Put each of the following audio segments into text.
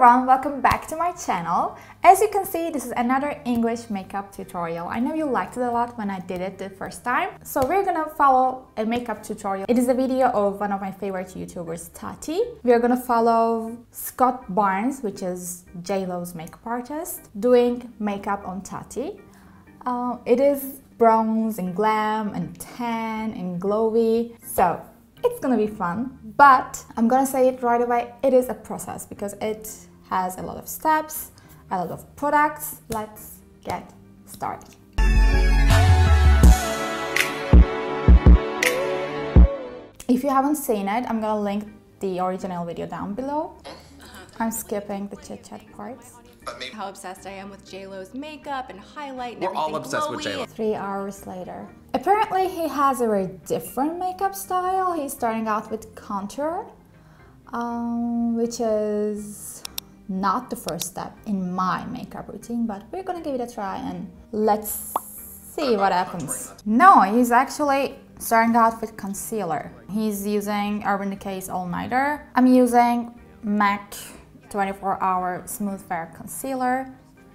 everyone, welcome back to my channel. As you can see, this is another English makeup tutorial. I know you liked it a lot when I did it the first time. So we're gonna follow a makeup tutorial. It is a video of one of my favorite YouTubers, Tati. We're gonna follow Scott Barnes, which is J-Lo's makeup artist, doing makeup on Tati. It is bronze and glam and tan and glowy. So it's gonna be fun, but I'm gonna say it right away, it is a process because it has a lot of steps, a lot of products. Let's get started. If you haven't seen it, I'm gonna link the original video down below. I'm skipping the chit-chat parts. How obsessed I am with J-Lo's makeup and highlight and We're all obsessed glowy. with J-Lo. 3 hours later. Apparently he has a very different makeup style. He's starting out with contour, which is not the first step in my makeup routine, but we're gonna give it a try and let's see what happens. No, he's actually starting out with concealer. He's using Urban Decay's All Nighter. I'm using MAC 24-hour Smooth Fair Concealer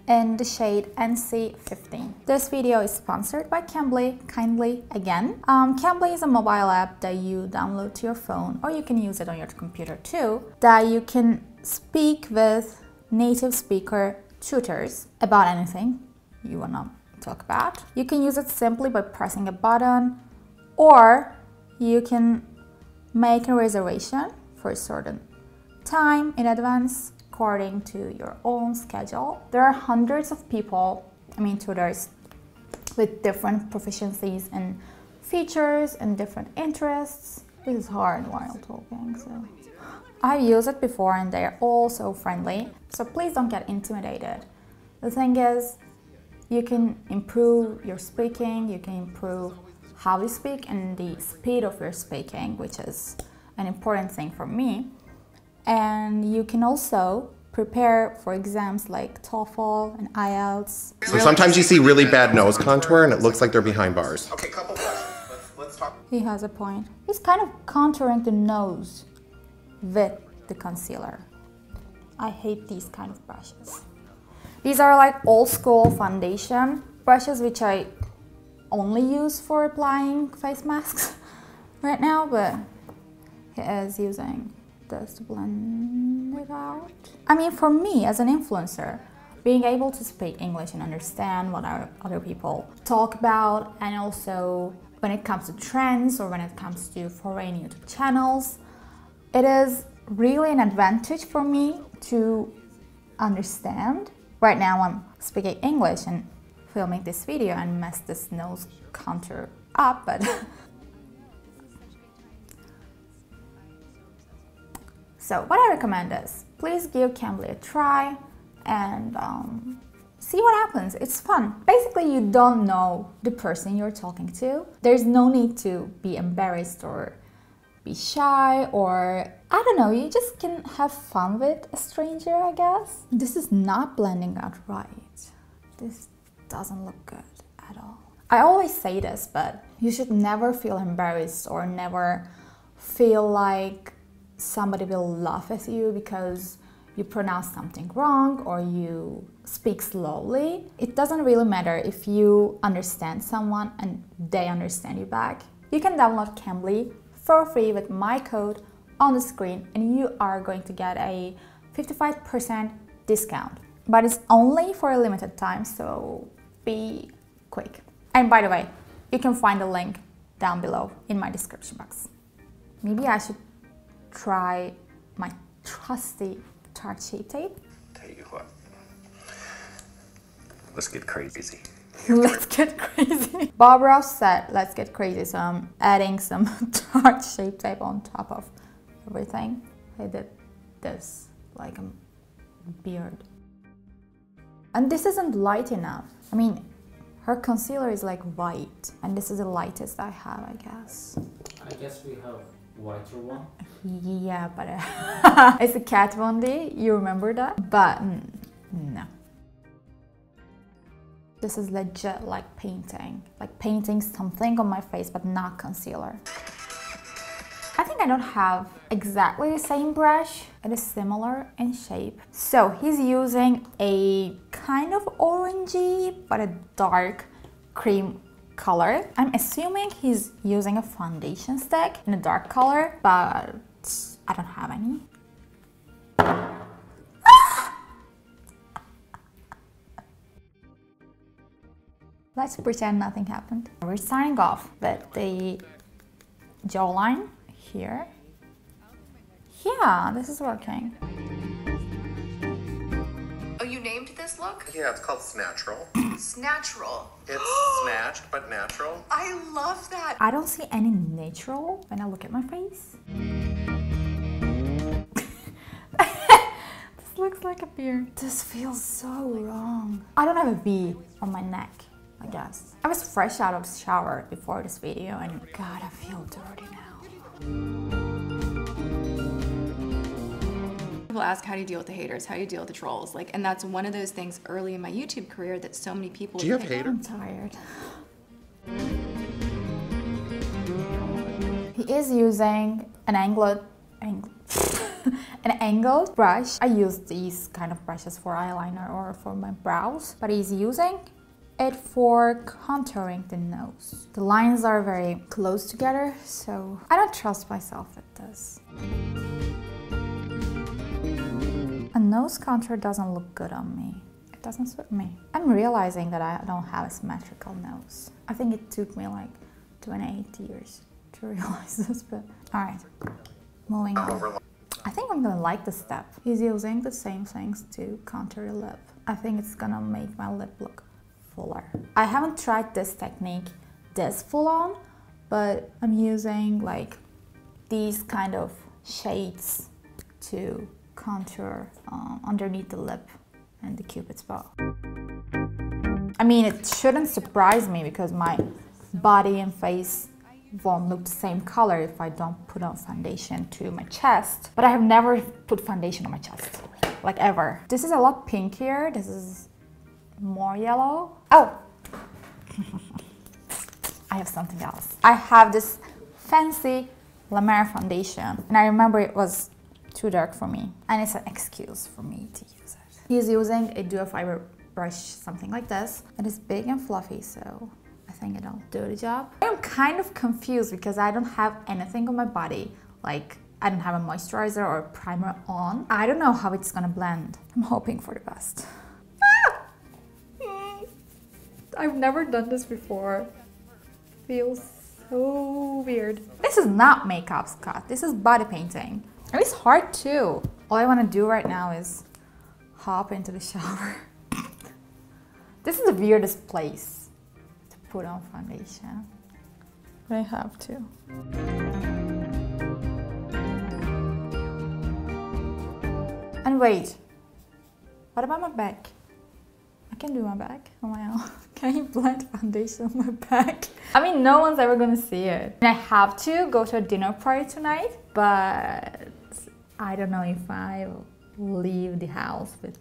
in the shade NC15. This video is sponsored by Cambly, kindly again. Cambly is a mobile app that you download to your phone, or you can use it on your computer too, that you can speak with native speaker tutors about anything you wanna talk about. You can use it simply by pressing a button, or you can make a reservation for a certain time in advance according to your own schedule. There are hundreds of people, tutors, with different proficiencies and features and different interests. This is hard while talking, so I've used it before and they're all so friendly, so please don't get intimidated. The thing is, you can improve your speaking, you can improve how you speak and the speed of your speaking, which is an important thing for me. And you can also prepare for exams like TOEFL and IELTS. So sometimes you see really bad nose contour and it looks like they're behind bars. Okay, couple questions. Let's talk. He has a point. He's kind of contouring the nose with the concealer. I hate these kind of brushes. These are like old school foundation brushes which I only use for applying face masks right now, but he is using this to blend it out. For me as an influencer, being able to speak English and understand what other people talk about, and also when it comes to trends or when it comes to foreign YouTube channels, it is really an advantage for me to understand. Right now I'm speaking English and filming this video and mess this nose contour up, but so what I recommend is, please give Cambly a try and see what happens. It's fun. Basically, you don't know the person you're talking to. There's no need to be embarrassed or be shy, or I don't know, you just can have fun with a stranger, I guess. This is not blending out right. This doesn't look good at all. I always say this, but you should never feel embarrassed or never feel like somebody will laugh at you because you pronounce something wrong or you speak slowly. It doesn't really matter if you understand someone and they understand you back. You can download Cambly for free with my code on the screen and you are going to get a 55% discount. But it's only for a limited time, so be quick. And by the way, you can find the link down below in my description box. Maybe I should try my trusty Tarte Shape Tape. Tell you what. Let's get crazy. Let's get crazy. Bob Ross said, let's get crazy, so I'm adding some Tarte Shape Tape on top of everything. I did this like a beard. And this isn't light enough. Her concealer is like white, and this is the lightest I have, I guess. I guess we have whiter one. Yeah, but it's a Kat Von D, you remember that? But no. This is legit like painting something on my face, but not concealer. I think I don't have exactly the same brush. It is similar in shape. So he's using a kind of orangey but a dark cream color. I'm assuming he's using a foundation stick in a dark color, but I don't have any. Let's pretend nothing happened. We're starting off with the jawline here. Yeah, this is working. Oh, you named this look? Yeah, it's called Snatchural. Snatchural. It's snatched, but natural. I love that. I don't see any natural when I look at my face. This looks like a beard. This feels so wrong. I don't have a V on my neck, I guess. I was fresh out of the shower before this video and God, I feel dirty now. People ask, how do you deal with the haters? How do you deal with the trolls? Like, and that's one of those things early in my YouTube career that so many people. Do you have haters? I'm tired. He is using an angled brush. I use these kind of brushes for eyeliner or for my brows, but he's using it for contouring the nose. The lines are very close together, so I don't trust myself with this. A nose contour doesn't look good on me. It doesn't suit me. I'm realizing that I don't have a symmetrical nose. I think it took me like 28 years to realize this, but alright. Moving on. I think I'm gonna like this step. He's using the same things to contour the lip. I think it's gonna make my lip look fuller. I haven't tried this technique this full on, but I'm using like these kind of shades to contour underneath the lip and the cupid's bow. I mean, it shouldn't surprise me because my body and face won't look the same color if I don't put on foundation to my chest. But I have never put foundation on my chest, like ever. This is a lot pinkier. This is more yellow. Oh! I have something else. I have this fancy Mer Foundation, and I remember it was too dark for me, and it's an excuse for me to use it. He's using a dual fiber brush, something like this. It is big and fluffy, so I think it'll do the job. I'm kind of confused because I don't have anything on my body. Like, I don't have a moisturizer or a primer on. I don't know how it's gonna blend. I'm hoping for the best. I've never done this before. Feels so weird. This is not makeup, Scott. This is body painting. And it's hard too. All I want to do right now is hop into the shower. This is the weirdest place to put on foundation. But I have to. And wait, what about my back? I can do my back on my own. Can you blend foundation on my back? I mean, no one's ever gonna see it. And I have to go to a dinner party tonight, but I don't know if I leave the house with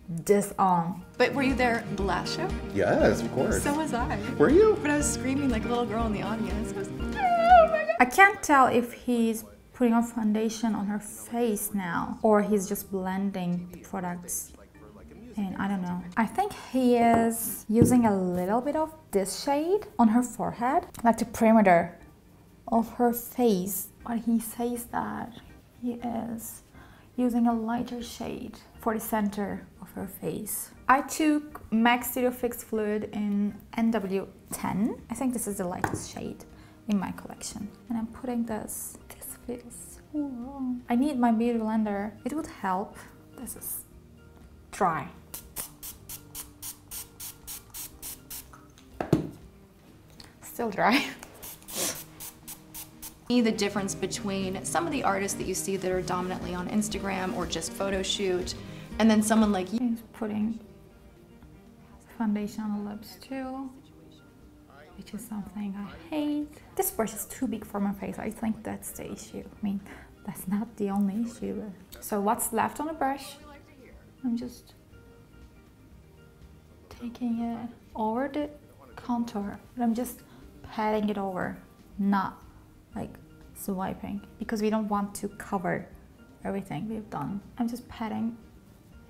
this on. But were you there the last show? Yes, of course. So was I. Were you? But I was screaming like a little girl in the audience. It was, Oh my God. I can't tell if he's putting on foundation on her face now or he's just blending the products. And I don't know. I think he is using a little bit of this shade on her forehead, like the perimeter of her face. But he says that he is using a lighter shade for the center of her face. I took MAC Studio Fix Fluid in NW10. I think this is the lightest shade in my collection. And I'm putting this. This feels so wrong. I need my beauty blender. It would help. This is dry. Still dry. the difference between some of the artists that you see that are dominantly on Instagram or just photo shoot, and then someone like you. He's putting foundation on the lips too, which is something I hate. This brush is too big for my face. I think that's the issue. I mean, that's not the only issue. So what's left on the brush? I'm just taking it over the contour, but I'm just patting it over, not like swiping because we don't want to cover everything we've done. I'm just patting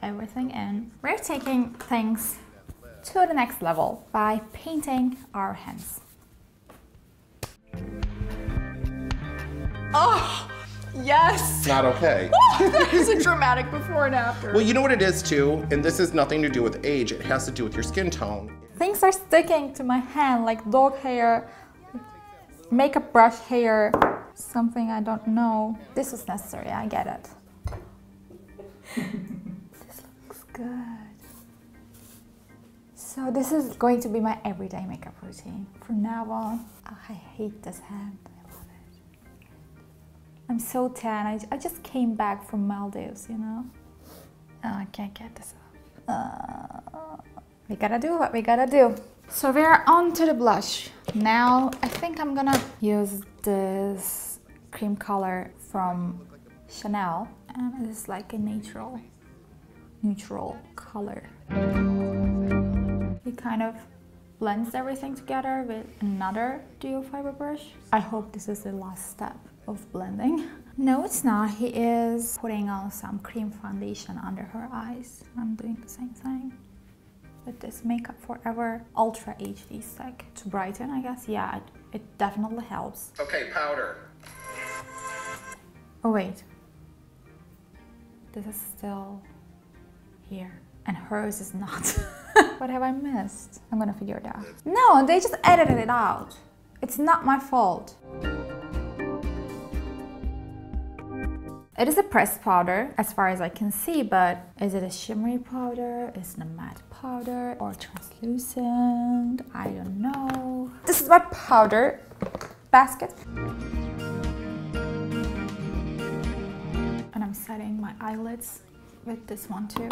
everything in. We're taking things to the next level by painting our hands. Oh, yes! Not okay. That is a dramatic before and after. Well, you know what it is too, and this has nothing to do with age, it has to do with your skin tone. Things are sticking to my hand like dog hair, makeup brush hair, something I don't know. This was necessary, I get it. This looks good. So this is going to be my everyday makeup routine from now on. Oh, I hate this hand. I love it. I'm so tan. I just came back from Maldives, you know? Oh, I can't get this off. We gotta do what we gotta do. So we're on to the blush. Now I think I'm gonna use this cream color from Chanel, and it's like a neutral color. It kind of blends everything together with another duo fiber brush. I hope this is the last step of blending. No, it's not. He is putting on some cream foundation under her eyes. I'm doing the same thing with this Makeup Forever Ultra HD stick to brighten, I guess. Yeah, it definitely helps. Okay, powder. Oh wait, this is still here and hers is not. What have I missed? I'm gonna figure it out. No, they just edited it out. It's not my fault. It is a pressed powder as far as I can see, but is it a shimmery powder? Is it a matte powder or translucent? I don't know. This is my powder basket. And I'm setting my eyelids with this one too.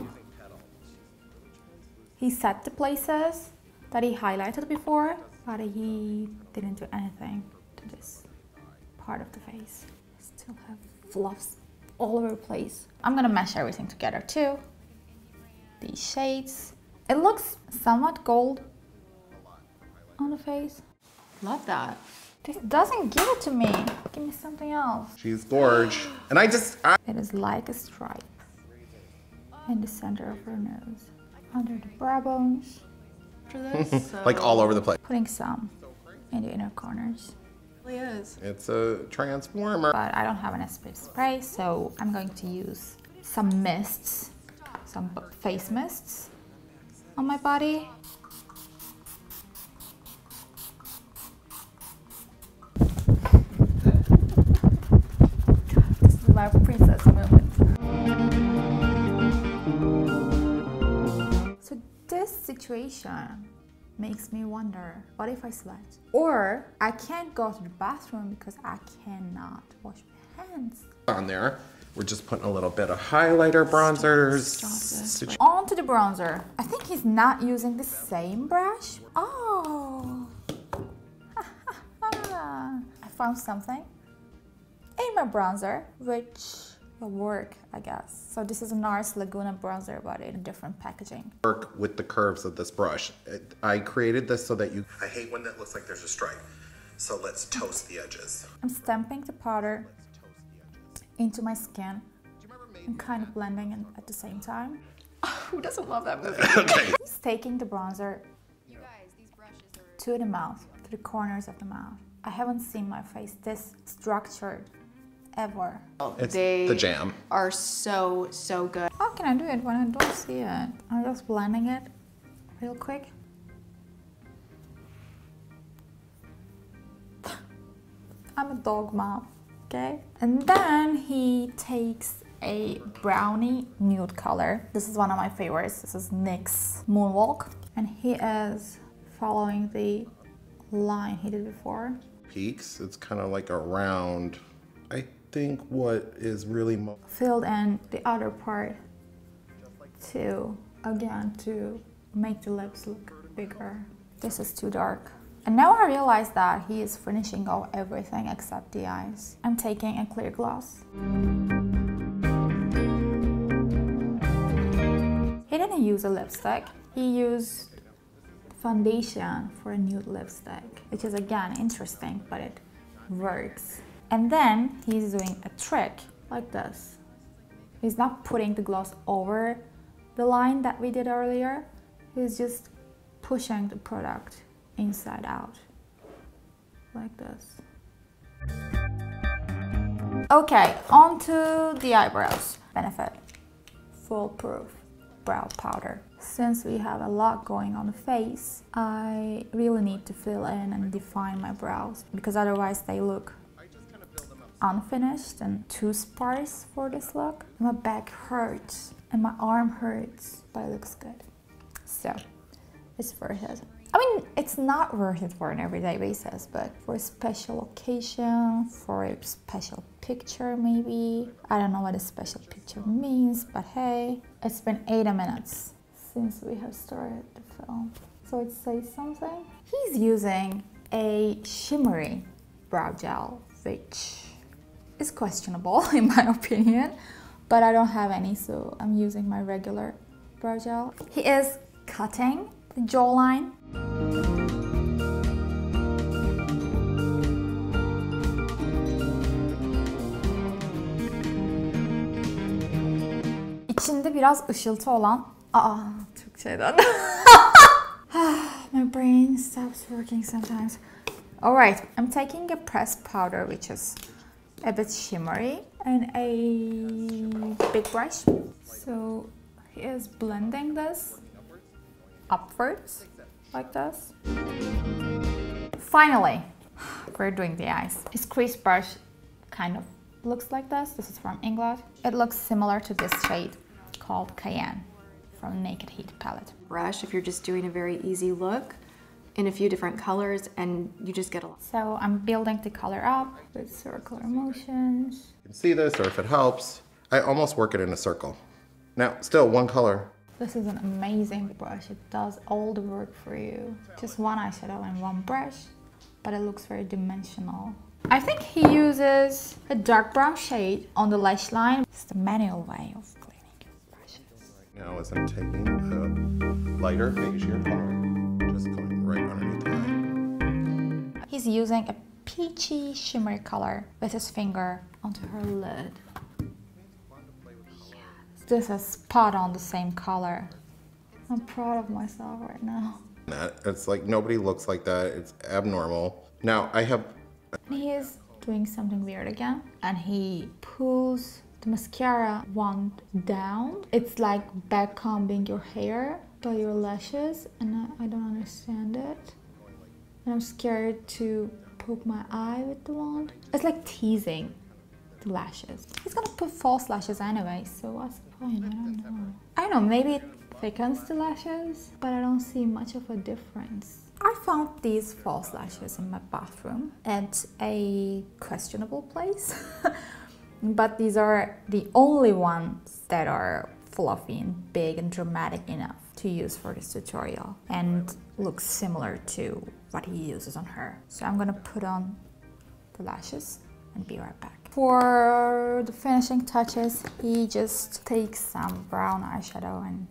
He set the places that he highlighted before, but he didn't do anything to this part of the face. I still have fluffs all over the place. I'm gonna mesh everything together too. These shades. It looks somewhat gold on the face. Love that. This doesn't give it to me. Give me something else. She's gorge. And It is like a stripe in the center of her nose. Under the brow bones. After this, so like all over the place. Putting some in the inner corners. It really is. It's a transformer. But I don't have an SPF spray, so I'm going to use some mists, some face mists on my body. This is my princess moment. So this situation makes me wonder, what if I sweat? Or I can't go to the bathroom because I cannot wash my hands. On there, we're just putting a little bit of highlighter, bronzers. On to the bronzer. I think he's not using the same brush. Oh. I found something in my bronzer, which will work, I guess. So this is a NARS Laguna bronzer, but in different packaging. Work with the curves of this brush. I created this so that I hate when that looks like there's a stripe. So let's toast the edges. I'm stamping the powder into my skin and kind of blending it at the same time. Who doesn't love that movie? Okay. He's taking the bronzer to the mouth, to the corners of the mouth. I haven't seen my face this structured ever. It's the jam. Are so good. How can I do it when I don't see it? I'm just blending it real quick. I'm a dog mom, okay? And then he takes a brownie nude color. This is one of my favorites. This is NYX Moonwalk. And he is following the line he did before. Peaks, it's kind of like a round. I think what is really filled in the other part to make the lips look bigger. This is too dark. And now I realize that he is finishing off everything except the eyes. I'm taking a clear gloss. He didn't use a lipstick. He used foundation for a nude lipstick, which is again interesting, but it works. And then he's doing a trick like this. He's not putting the gloss over the line that we did earlier. He's just pushing the product inside out, like this. Okay, on to the eyebrows. Benefit, Foolproof brow powder. Since we have a lot going on the face, I really need to fill in and define my brows because otherwise they look unfinished and too sparse for this look. My back hurts and my arm hurts, but it looks good. So it's worth it. I mean, it's not worth it for an everyday basis, but for a special occasion, for a special picture maybe. I don't know what a special picture means, but hey, it's been 80 minutes since we have started the film. So it says something. He's using a shimmery brow gel, which is questionable in my opinion, but I don't have any, so I'm using my regular brow gel. He is cutting the jawline. İçinde biraz ışıltı olan... Türkçeden. My brain stops working sometimes. Alright, I'm taking a pressed powder which is a bit shimmery and a big brush. So he is blending this upwards like this. Finally, we're doing the eyes. His crease brush kind of looks like this. This is from Inglot. It looks similar to this shade called Cayenne from Naked Heat palette. Brush if you're just doing a very easy look in a few different colors and you just get a lot. So I'm building the color up with circular motions. You can see this, or if it helps, I almost work it in a circle. Now, still one color. This is an amazing brush. It does all the work for you. Just one eyeshadow and one brush, but it looks very dimensional. I think he uses a dark brown shade on the lash line. It's the manual way of cleaning your brushes. Now as I'm taking a lighter, beigeier color, just going right underneath the eye. He's using a peachy shimmery color with his finger onto her lid. This is spot on the same color. I'm proud of myself right now. It's like nobody looks like that. It's abnormal. Now I have... He is doing something weird again, and he pulls the mascara wand down. It's like back combing your hair by your lashes, and I don't understand it. And I'm scared to poke my eye with the wand. It's like teasing the lashes. He's gonna put false lashes anyway, so what's the point? I don't know, maybe it thickens the lashes, but I don't see much of a difference. I found these false lashes in my bathroom at a questionable place, but these are the only ones that are fluffy and big and dramatic enough to use for this tutorial and looks similar to what he uses on her. So I'm gonna put on the lashes and be right back. For the finishing touches, he just takes some brown eyeshadow and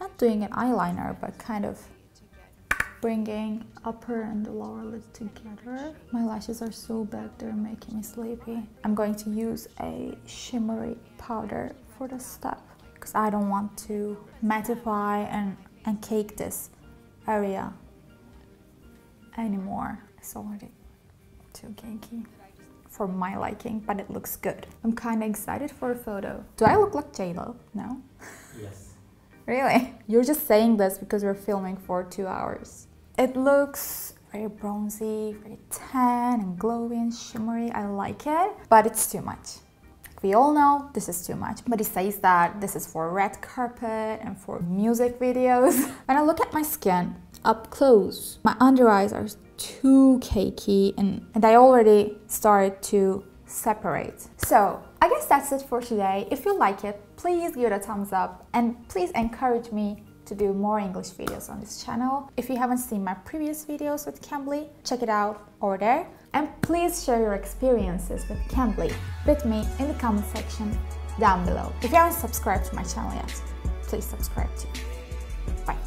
not doing an eyeliner, but kind of bringing upper and the lower lid together. My lashes are so big, they're making me sleepy. I'm going to use a shimmery powder for this step because I don't want to mattify and cake this area anymore. It's already too cakey for my liking, but it looks good. I'm kind of excited for a photo. Do I look like J-Lo? No? Yes. Really? You're just saying this because we're filming for 2 hours. It looks very bronzy, very tan and glowy and shimmery. I like it, but it's too much. We all know this is too much, but he says that this is for red carpet and for music videos. When I look at my skin up close, my under eyes are too cakey and I already started to separate. So I guess that's it for today. If you like it, please give it a thumbs up and please encourage me to do more English videos on this channel. If you haven't seen my previous videos with Cambly, check it out over there. And please share your experiences with Cambly with me in the comment section down below. If you haven't subscribed to my channel yet, please subscribe too. Bye.